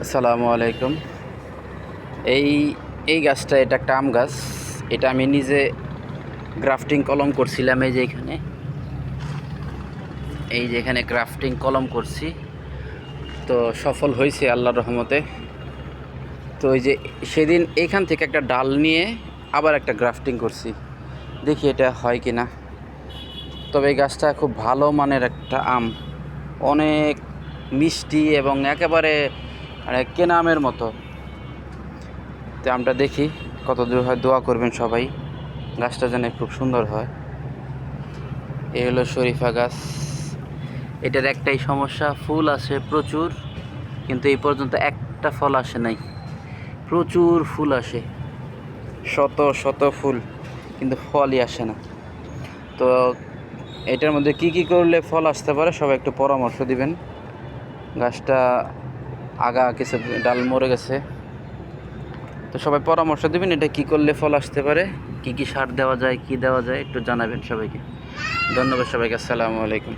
আসসালামু আলাইকুম। এই এই গাছটা এটা একটা আম গাছ। এটা আমি নিজে গ্রাফটিং কলম করছিলাম। এই যে এখানে গ্রাফটিং কলম করছি, তো সফল হয়েছে আল্লাহর রহমতে। তো এই যে সেদিন এইখান থেকে একটা ডাল নিয়ে আবার একটা গ্রাফটিং করছি, দেখি এটা হয় কি না। তবে এই গাছটা খুব ভালো মানের একটা আম, অনেক মিষ্টি এবং একেবারে মানে কেনা আমের মতো। তো আমটা দেখি কত দূর হয়, দোয়া করবেন সবাই, গাছটা যেন খুব সুন্দর হয়। এই হলো শরীফা গাছ। এটার একটাই সমস্যা, ফুল আসে প্রচুর, কিন্তু এই পর্যন্ত একটা ফল আসে নাই। প্রচুর ফুল আসে, শত শত ফুল, কিন্তু ফলই আসে না। তো এটার মধ্যে কি কি করলে ফল আসতে পারে সবাই একটু পরামর্শ দিবেন। গাছটা আগা কিছু ডাল মরে গেছে, তো সবাই পরামর্শ দিবেন এটা কি করলে ফল আসতে পারে, কি কি সার দেওয়া যায়, কি দেওয়া যায় একটু জানাবেন সবাইকে। ধন্যবাদ সবাইকে। আসসালামু আলাইকুম।